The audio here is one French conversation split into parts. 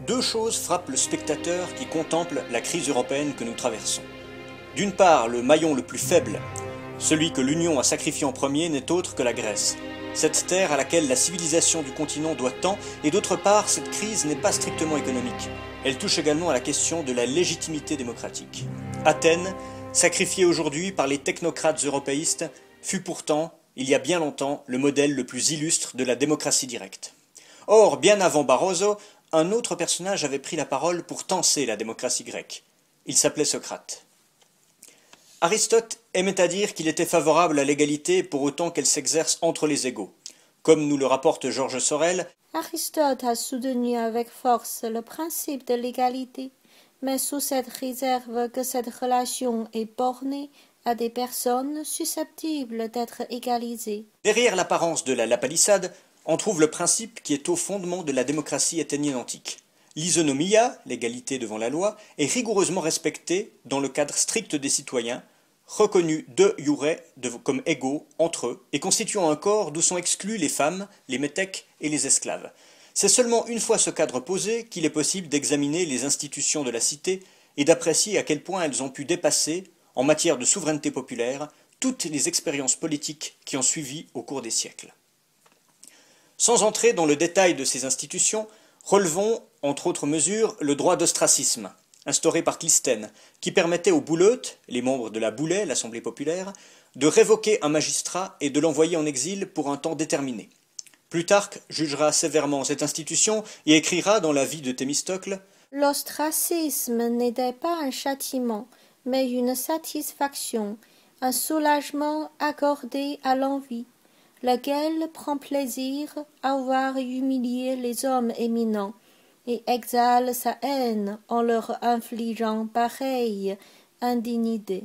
Deux choses frappent le spectateur qui contemple la crise européenne que nous traversons. D'une part, le maillon le plus faible, celui que l'Union a sacrifié en premier, n'est autre que la Grèce, cette terre à laquelle la civilisation du continent doit tant, et d'autre part, cette crise n'est pas strictement économique. Elle touche également à la question de la légitimité démocratique. Athènes, sacrifiée aujourd'hui par les technocrates européistes, fut pourtant, il y a bien longtemps, le modèle le plus illustre de la démocratie directe. Or, bien avant Barroso, un autre personnage avait pris la parole pour tenser la démocratie grecque. Il s'appelait Socrate. Aristote aimait à dire qu'il était favorable à l'égalité pour autant qu'elle s'exerce entre les égaux. Comme nous le rapporte Georges Sorel, Aristote a soutenu avec force le principe de l'égalité, mais sous cette réserve que cette relation est bornée à des personnes susceptibles d'être égalisées. Derrière l'apparence de la lapalissade, on trouve le principe qui est au fondement de la démocratie athénienne antique. L'isonomia, l'égalité devant la loi, est rigoureusement respectée dans le cadre strict des citoyens, reconnus de jure comme égaux entre eux, et constituant un corps d'où sont exclus les femmes, les métèques et les esclaves. C'est seulement une fois ce cadre posé qu'il est possible d'examiner les institutions de la cité et d'apprécier à quel point elles ont pu dépasser, en matière de souveraineté populaire, toutes les expériences politiques qui ont suivi au cours des siècles. Sans entrer dans le détail de ces institutions, relevons, entre autres mesures, le droit d'ostracisme, instauré par Clisthène, qui permettait aux bouleutes, les membres de la Boulée, l'Assemblée populaire, de révoquer un magistrat et de l'envoyer en exil pour un temps déterminé. Plutarque jugera sévèrement cette institution et écrira dans la vie de Thémistocle « L'ostracisme n'était pas un châtiment, mais une satisfaction, un soulagement accordé à l'envie, lequel prend plaisir à voir humilier les hommes éminents, et exhale sa haine en leur infligeant pareille indignité. »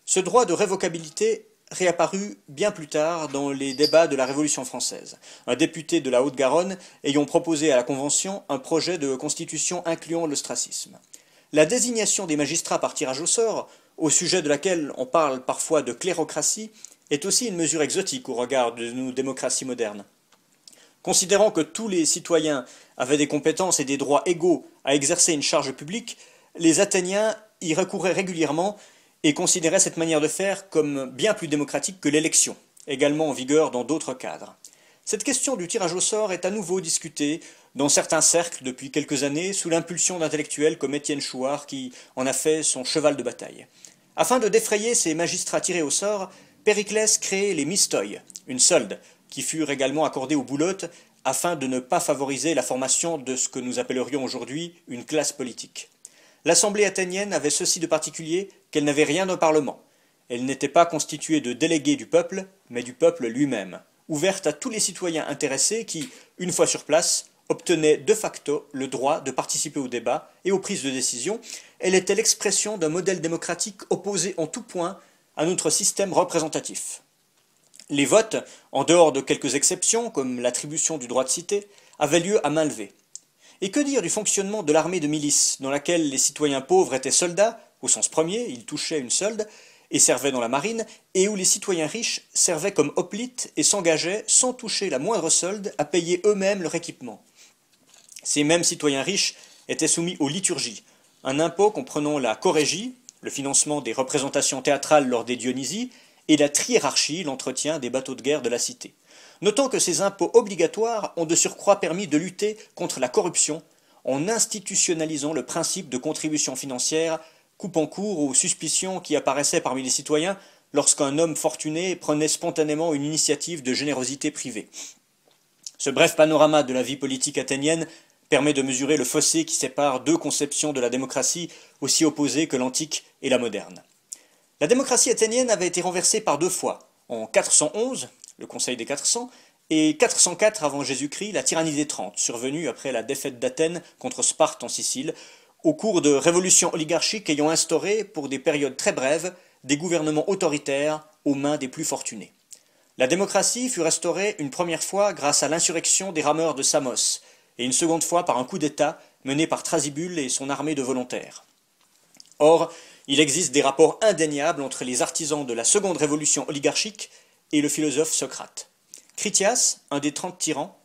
Ce droit de révocabilité réapparut bien plus tard dans les débats de la Révolution française, un député de la Haute-Garonne ayant proposé à la Convention un projet de constitution incluant l'ostracisme. La désignation des magistrats par tirage au sort, au sujet de laquelle on parle parfois de clérocratie, est aussi une mesure exotique au regard de nos démocraties modernes. Considérant que tous les citoyens avaient des compétences et des droits égaux à exercer une charge publique, les Athéniens y recouraient régulièrement et considéraient cette manière de faire comme bien plus démocratique que l'élection, également en vigueur dans d'autres cadres. Cette question du tirage au sort est à nouveau discutée dans certains cercles depuis quelques années sous l'impulsion d'intellectuels comme Étienne Chouard qui en a fait son cheval de bataille. Afin de défrayer ces magistrats tirés au sort, Périclès créait les mistoi, une solde, qui furent également accordées aux bouleutes afin de ne pas favoriser la formation de ce que nous appellerions aujourd'hui une classe politique. L'Assemblée athénienne avait ceci de particulier qu'elle n'avait rien d'un parlement. Elle n'était pas constituée de délégués du peuple, mais du peuple lui-même, ouverte à tous les citoyens intéressés qui, une fois sur place, obtenaient de facto le droit de participer au débat et aux prises de décision. Elle était l'expression d'un modèle démocratique opposé en tout point à notre système représentatif. Les votes, en dehors de quelques exceptions, comme l'attribution du droit de cité, avaient lieu à main levée. Et que dire du fonctionnement de l'armée de milice, dans laquelle les citoyens pauvres étaient soldats, au sens premier, ils touchaient une solde, et servaient dans la marine, et où les citoyens riches servaient comme hoplites et s'engageaient, sans toucher la moindre solde, à payer eux-mêmes leur équipement. Ces mêmes citoyens riches étaient soumis aux liturgies, un impôt comprenant la chorégie, le financement des représentations théâtrales lors des Dionysies, et la triérarchie, l'entretien des bateaux de guerre de la cité. Notons que ces impôts obligatoires ont de surcroît permis de lutter contre la corruption en institutionnalisant le principe de contribution financière, coupant court aux suspicions qui apparaissaient parmi les citoyens lorsqu'un homme fortuné prenait spontanément une initiative de générosité privée. Ce bref panorama de la vie politique athénienne permet de mesurer le fossé qui sépare deux conceptions de la démocratie aussi opposées que l'antique et la moderne. La démocratie athénienne avait été renversée par deux fois, en 411, le Conseil des 400, et 404 avant Jésus-Christ, la tyrannie des 30, survenue après la défaite d'Athènes contre Sparte en Sicile, au cours de révolutions oligarchiques ayant instauré, pour des périodes très brèves, des gouvernements autoritaires aux mains des plus fortunés. La démocratie fut restaurée une première fois grâce à l'insurrection des rameurs de Samos, et une seconde fois par un coup d'État mené par Thrasybule et son armée de volontaires. Or, il existe des rapports indéniables entre les artisans de la seconde révolution oligarchique et le philosophe Socrate. Critias, un des 30 tyrans,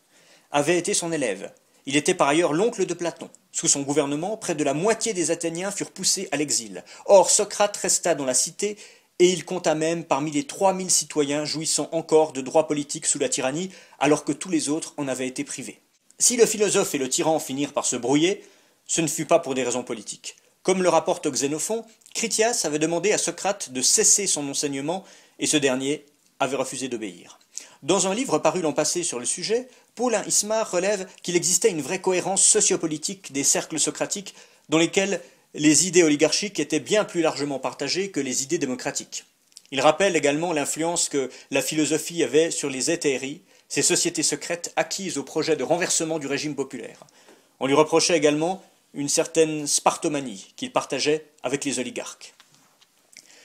avait été son élève, Il était par ailleurs l'oncle de Platon. Sous son gouvernement, près de la moitié des Athéniens furent poussés à l'exil. Or, Socrate resta dans la cité et il compta même parmi les 3000 citoyens jouissant encore de droits politiques sous la tyrannie, alors que tous les autres en avaient été privés. Si le philosophe et le tyran finirent par se brouiller, ce ne fut pas pour des raisons politiques. Comme le rapporte Xénophon, Critias avait demandé à Socrate de cesser son enseignement et ce dernier avait refusé d'obéir. Dans un livre paru l'an passé sur le sujet, Paulin Ismar relève qu'il existait une vraie cohérence sociopolitique des cercles socratiques dans lesquels les idées oligarchiques étaient bien plus largement partagées que les idées démocratiques. Il rappelle également l'influence que la philosophie avait sur les hétéries, ces sociétés secrètes acquises au projet de renversement du régime populaire. On lui reprochait également une certaine spartomanie qu'il partageait avec les oligarques.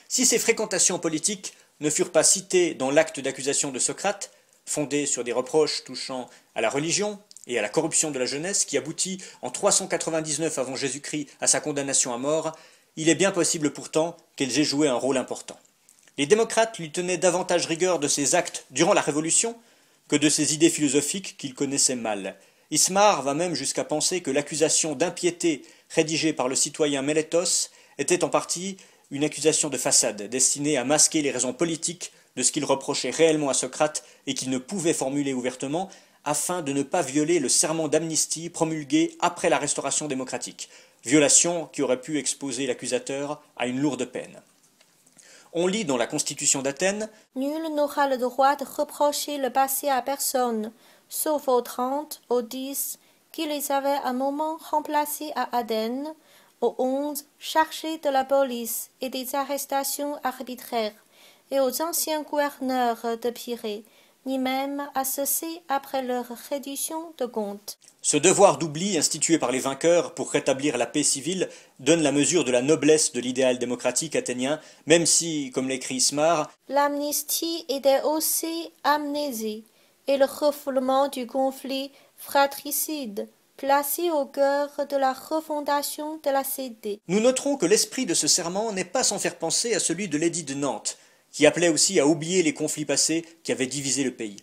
Si ces fréquentations politiques ne furent pas citées dans l'acte d'accusation de Socrate, fondé sur des reproches touchant à la religion et à la corruption de la jeunesse, qui aboutit en 399 avant Jésus-Christ à sa condamnation à mort, il est bien possible pourtant qu'elles aient joué un rôle important. Les démocrates lui tenaient davantage rigueur de ses actes durant la Révolution que de ses idées philosophiques qu'il connaissait mal. Ismar va même jusqu'à penser que l'accusation d'impiété rédigée par le citoyen Mélétos était en partie une accusation de façade, destinée à masquer les raisons politiques de ce qu'il reprochait réellement à Socrate et qu'il ne pouvait formuler ouvertement, afin de ne pas violer le serment d'amnistie promulgué après la Restauration démocratique, violation qui aurait pu exposer l'accusateur à une lourde peine. On lit dans la Constitution d'Athènes « Nul n'aura le droit de reprocher le passé à personne, sauf aux 30, aux 10, qui les avaient un moment remplacés à Athènes, aux 11 chargés de la police et des arrestations arbitraires, et aux anciens gouverneurs de Pirée, ni même à ceux-ci après leur reddition de compte. » Ce devoir d'oubli institué par les vainqueurs pour rétablir la paix civile donne la mesure de la noblesse de l'idéal démocratique athénien, même si, comme l'écrit Ismar, l'amnistie était aussi amnésie, et le refoulement du conflit fratricide, placé au cœur de la refondation de la cité. Nous noterons que l'esprit de ce serment n'est pas sans faire penser à celui de l'édit de Nantes, qui appelait aussi à oublier les conflits passés qui avaient divisé le pays.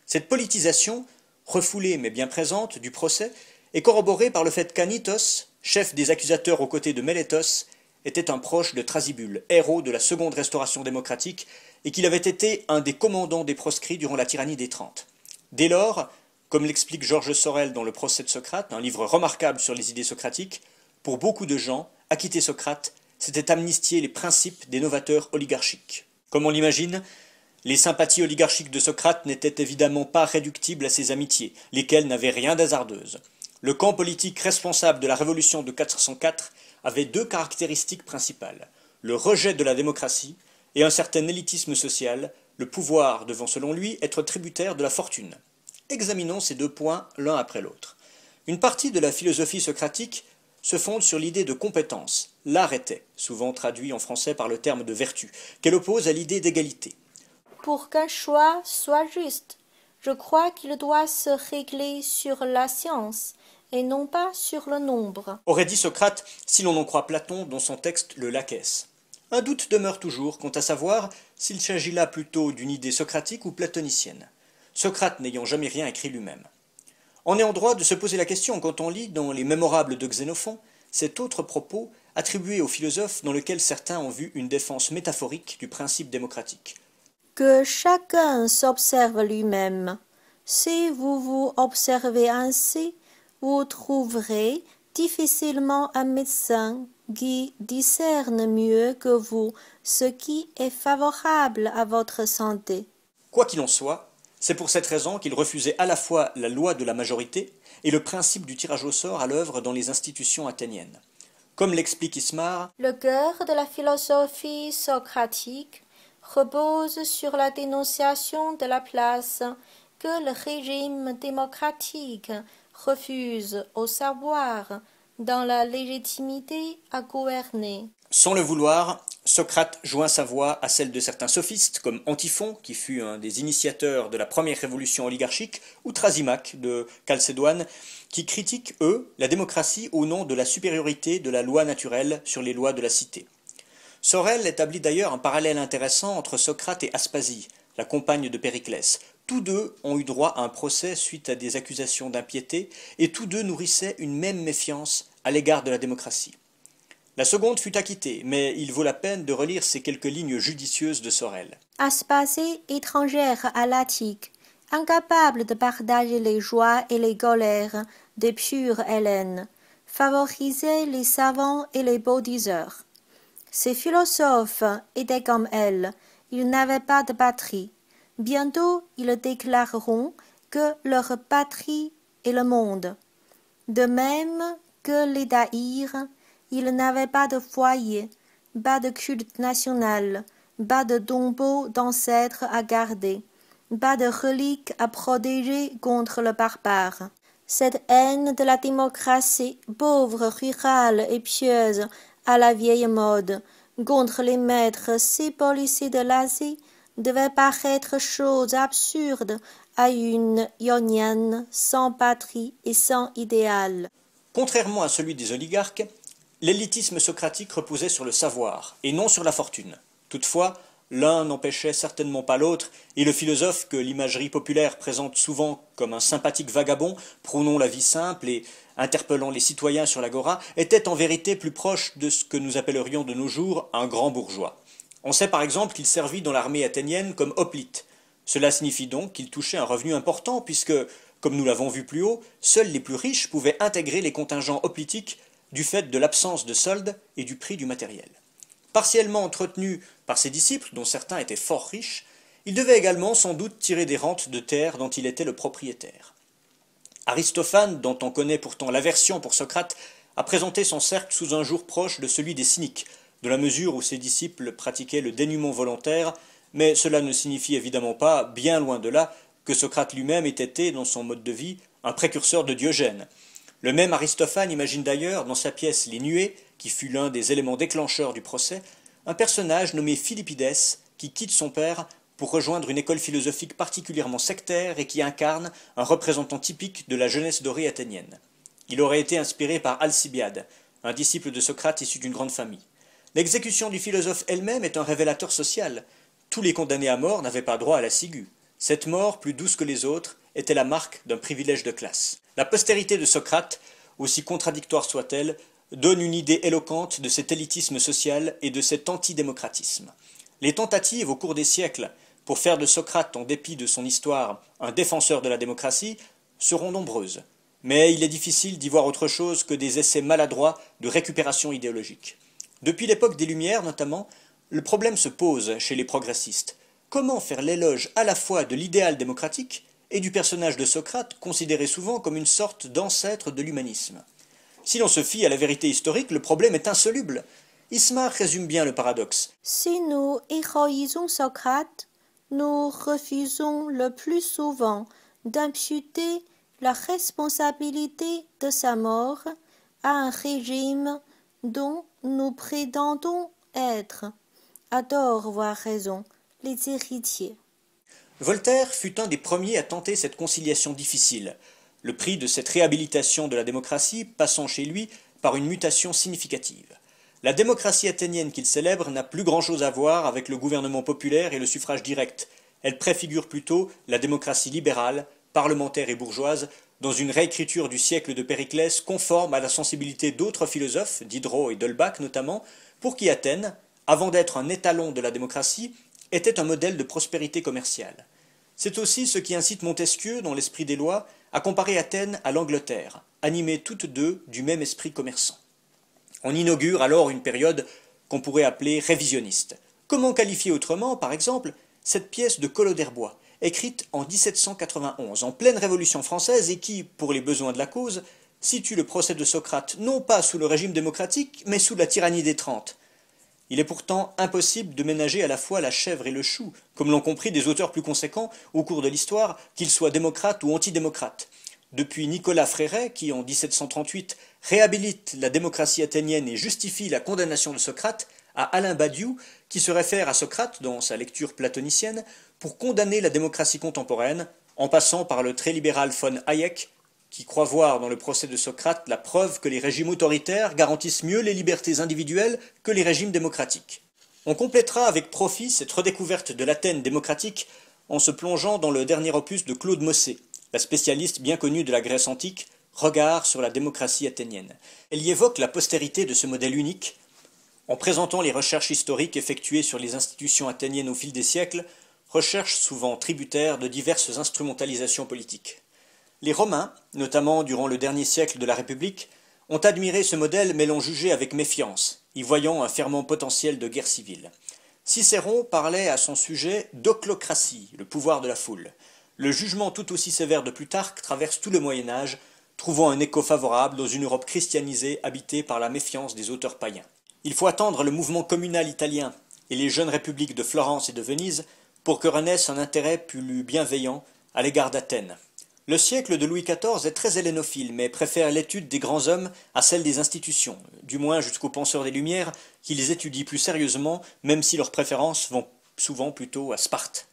Cette politisation, refoulée mais bien présente, du procès, est corroborée par le fait qu'Anitos, chef des accusateurs aux côtés de Mélétos, était un proche de Thrasybule, héros de la seconde restauration démocratique, et qu'il avait été un des commandants des proscrits durant la tyrannie des Trente. Dès lors, comme l'explique Georges Sorel dans Le procès de Socrate, un livre remarquable sur les idées socratiques, pour beaucoup de gens, acquitter Socrate, c'était amnistier les principes des novateurs oligarchiques. Comme on l'imagine, les sympathies oligarchiques de Socrate n'étaient évidemment pas réductibles à ses amitiés, lesquelles n'avaient rien d'hasardeuse. Le camp politique responsable de la révolution de 404 avait deux caractéristiques principales, le rejet de la démocratie et un certain élitisme social, le pouvoir devant selon lui être tributaire de la fortune. Examinons ces deux points l'un après l'autre. Une partie de la philosophie socratique se fonde sur l'idée de compétence, l'arete, souvent traduit en français par le terme de vertu, qu'elle oppose à l'idée d'égalité. Pour qu'un choix soit juste, je crois qu'il doit se régler sur la science et non pas sur le nombre, aurait dit Socrate si l'on en croit Platon dans son texte Le Laquès. Un doute demeure toujours quant à savoir s'il s'agit là plutôt d'une idée socratique ou platonicienne, Socrate n'ayant jamais rien écrit lui-même. On est en droit de se poser la question quand on lit dans les Mémorables de Xénophon cet autre propos attribué aux philosophes dans lequel certains ont vu une défense métaphorique du principe démocratique. que chacun s'observe lui-même. Si vous vous observez ainsi, vous trouverez difficilement un médecin qui discerne mieux que vous ce qui est favorable à votre santé. Quoi qu'il en soit, c'est pour cette raison qu'il refusait à la fois la loi de la majorité et le principe du tirage au sort à l'œuvre dans les institutions athéniennes. Comme l'explique Ismar, le cœur de la philosophie socratique repose sur la dénonciation de la place que le régime démocratique refuse au savoir dans la légitimité à gouverner. Sans le vouloir, Socrate joint sa voix à celle de certains sophistes comme Antiphon, qui fut un des initiateurs de la première révolution oligarchique, ou Thrasymach de Chalcédoine, qui critiquent, eux, la démocratie au nom de la supériorité de la loi naturelle sur les lois de la cité. Sorel établit d'ailleurs un parallèle intéressant entre Socrate et Aspasie, la compagne de Périclès, Tous deux ont eu droit à un procès suite à des accusations d'impiété, et tous deux nourrissaient une même méfiance à l'égard de la démocratie. La seconde fut acquittée, mais il vaut la peine de relire ces quelques lignes judicieuses de Sorel. Aspasie étrangère à l'Attique, incapable de partager les joies et les colères des pures Hellènes, favorisait les savants et les beaux diseurs. Ces philosophes étaient comme elle, ils n'avaient pas de patrie. Bientôt ils déclareront que leur patrie est le monde. De même que les Daïrs, ils n'avaient pas de foyer, pas de culte national, pas de tombeau d'ancêtres à garder, pas de reliques à protéger contre le barbare. Cette haine de la démocratie, pauvre, rurale et pieuse, à la vieille mode, contre les maîtres si policés de l'Asie, devait paraître chose absurde à une ionienne sans patrie et sans idéal. Contrairement à celui des oligarques, l'élitisme socratique reposait sur le savoir, et non sur la fortune. Toutefois, l'un n'empêchait certainement pas l'autre, et le philosophe que l'imagerie populaire présente souvent comme un sympathique vagabond, prônant la vie simple et interpellant les citoyens sur l'agora, était en vérité plus proche de ce que nous appellerions de nos jours un grand bourgeois. On sait par exemple qu'il servit dans l'armée athénienne comme hoplite. Cela signifie donc qu'il touchait un revenu important puisque, comme nous l'avons vu plus haut, seuls les plus riches pouvaient intégrer les contingents hoplitiques du fait de l'absence de soldes et du prix du matériel. Partiellement entretenu par ses disciples, dont certains étaient fort riches, il devait également sans doute tirer des rentes de terre dont il était le propriétaire. Aristophane, dont on connaît pourtant l'aversion pour Socrate, a présenté son cercle sous un jour proche de celui des cyniques, de la mesure où ses disciples pratiquaient le dénuement volontaire, mais cela ne signifie évidemment pas, bien loin de là, que Socrate lui-même ait été, dans son mode de vie, un précurseur de Diogène. Le même Aristophane imagine d'ailleurs, dans sa pièce Les Nuées, qui fut l'un des éléments déclencheurs du procès, un personnage nommé Philippides, qui quitte son père pour rejoindre une école philosophique particulièrement sectaire et qui incarne un représentant typique de la jeunesse dorée athénienne. Il aurait été inspiré par Alcibiade, un disciple de Socrate issu d'une grande famille. L'exécution du philosophe elle-même est un révélateur social. Tous les condamnés à mort n'avaient pas droit à la ciguë. Cette mort, plus douce que les autres, était la marque d'un privilège de classe. La postérité de Socrate, aussi contradictoire soit-elle, donne une idée éloquente de cet élitisme social et de cet antidémocratisme. Les tentatives au cours des siècles pour faire de Socrate, en dépit de son histoire, un défenseur de la démocratie, seront nombreuses. Mais il est difficile d'y voir autre chose que des essais maladroits de récupération idéologique. Depuis l'époque des Lumières, notamment, le problème se pose chez les progressistes. Comment faire l'éloge à la fois de l'idéal démocratique et du personnage de Socrate, considéré souvent comme une sorte d'ancêtre de l'humanisme? Si l'on se fie à la vérité historique, le problème est insoluble. Ismar résume bien le paradoxe. Si nous héroïsons Socrate, nous refusons le plus souvent d'imputer la responsabilité de sa mort à un régime dont nous prétendons être, à tort ou à raison, les héritiers. Voltaire fut un des premiers à tenter cette conciliation difficile, le prix de cette réhabilitation de la démocratie passant chez lui par une mutation significative. La démocratie athénienne qu'il célèbre n'a plus grand-chose à voir avec le gouvernement populaire et le suffrage direct. Elle préfigure plutôt la démocratie libérale, parlementaire et bourgeoise, dans une réécriture du siècle de Périclès conforme à la sensibilité d'autres philosophes, Diderot et d'Holbach notamment, pour qui Athènes, avant d'être un étalon de la démocratie, était un modèle de prospérité commerciale. C'est aussi ce qui incite Montesquieu, dans l'Esprit des lois, à comparer Athènes à l'Angleterre, animées toutes deux du même esprit commerçant. On inaugure alors une période qu'on pourrait appeler révisionniste. Comment qualifier autrement, par exemple, cette pièce de Collot d'Herbois, écrite en 1791, en pleine Révolution française et qui, pour les besoins de la cause, situe le procès de Socrate non pas sous le régime démocratique, mais sous la tyrannie des Trente. Il est pourtant impossible de ménager à la fois la chèvre et le chou, comme l'ont compris des auteurs plus conséquents au cours de l'histoire, qu'ils soient démocrates ou antidémocrates. Depuis Nicolas Fréret, qui en 1738 réhabilite la démocratie athénienne et justifie la condamnation de Socrate, à Alain Badiou, qui se réfère à Socrate dans sa lecture platonicienne pour condamner la démocratie contemporaine, en passant par le très libéral von Hayek, qui croit voir dans le procès de Socrate la preuve que les régimes autoritaires garantissent mieux les libertés individuelles que les régimes démocratiques. On complétera avec profit cette redécouverte de l'Athènes démocratique en se plongeant dans le dernier opus de Claude Mossé, la spécialiste bien connue de la Grèce antique, Regard sur la démocratie athénienne. Elle y évoque la postérité de ce modèle unique, en présentant les recherches historiques effectuées sur les institutions athéniennes au fil des siècles, recherches souvent tributaires de diverses instrumentalisations politiques. Les Romains, notamment durant le dernier siècle de la République, ont admiré ce modèle mais l'ont jugé avec méfiance, y voyant un ferment potentiel de guerre civile. Cicéron parlait à son sujet d'ochlocratie, le pouvoir de la foule. Le jugement tout aussi sévère de Plutarque traverse tout le Moyen-Âge, trouvant un écho favorable dans une Europe christianisée habitée par la méfiance des auteurs païens. Il faut attendre le mouvement communal italien et les jeunes républiques de Florence et de Venise pour que renaisse un intérêt plus bienveillant à l'égard d'Athènes. Le siècle de Louis XIV est très hellénophile, mais préfère l'étude des grands hommes à celle des institutions, du moins jusqu'aux penseurs des Lumières, qui les étudient plus sérieusement, même si leurs préférences vont souvent plutôt à Sparte.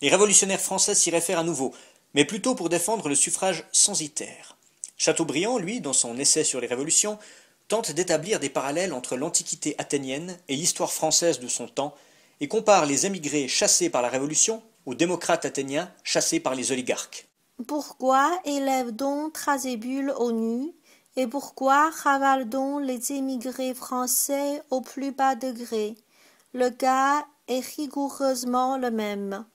Les révolutionnaires français s'y réfèrent à nouveau, mais plutôt pour défendre le suffrage censitaire. Chateaubriand, lui, dans son essai sur les révolutions, tente d'établir des parallèles entre l'Antiquité athénienne et l'histoire française de son temps, et compare les émigrés chassés par la Révolution aux démocrates athéniens chassés par les oligarques. Pourquoi élève-t-on Thrasébule aux nues, et pourquoi ravale-t-on les émigrés français au plus bas degré? Le cas est rigoureusement le même.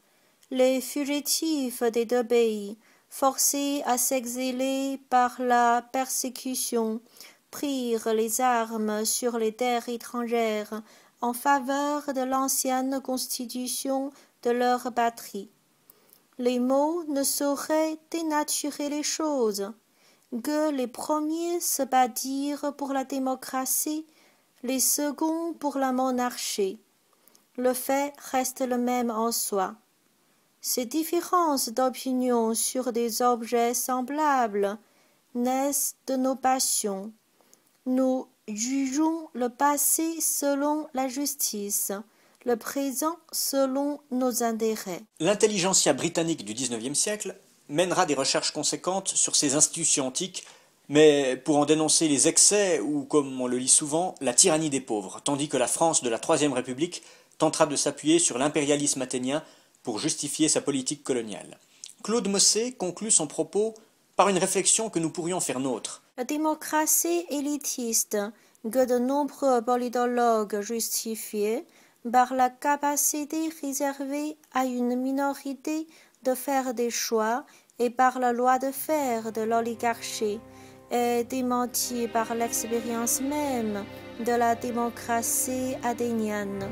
Les fugitifs des deux pays, forcés à s'exiler par la persécution, prirent les armes sur les terres étrangères en faveur de l'ancienne constitution de leur patrie. Les mots ne sauraient dénaturer les choses. Que les premiers se battirent pour la démocratie, les seconds pour la monarchie. Le fait reste le même en soi. Ces différences d'opinion sur des objets semblables naissent de nos passions. Nous jugeons le passé selon la justice, le présent selon nos intérêts. L'intelligentsia britannique du XIXe siècle mènera des recherches conséquentes sur ces institutions antiques, mais pour en dénoncer les excès ou, comme on le lit souvent, la tyrannie des pauvres, tandis que la France de la Troisième République tentera de s'appuyer sur l'impérialisme athénien pour justifier sa politique coloniale. Claude Mossé conclut son propos par une réflexion que nous pourrions faire nôtre. La démocratie élitiste que de nombreux politologues justifient par la capacité réservée à une minorité de faire des choix et par la loi de fer de l'oligarchie est démentie par l'expérience même de la démocratie athénienne.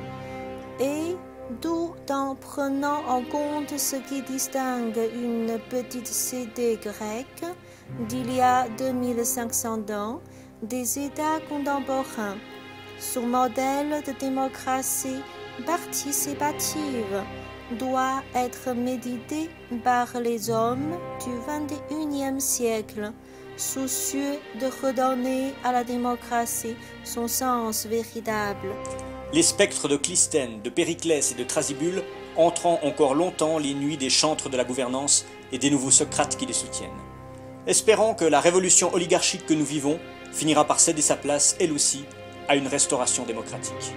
Et tout en prenant en compte ce qui distingue une petite cité grecque d'il y a 2500 ans des États contemporains, son modèle de démocratie participative doit être médité par les hommes du XXIe siècle, soucieux de redonner à la démocratie son sens véritable. Les spectres de Clisthène, de Périclès et de Thrasybule entrent encore longtemps les nuits des chantres de la gouvernance et des nouveaux Socrates qui les soutiennent. Espérons que la révolution oligarchique que nous vivons finira par céder sa place, elle aussi, à une restauration démocratique.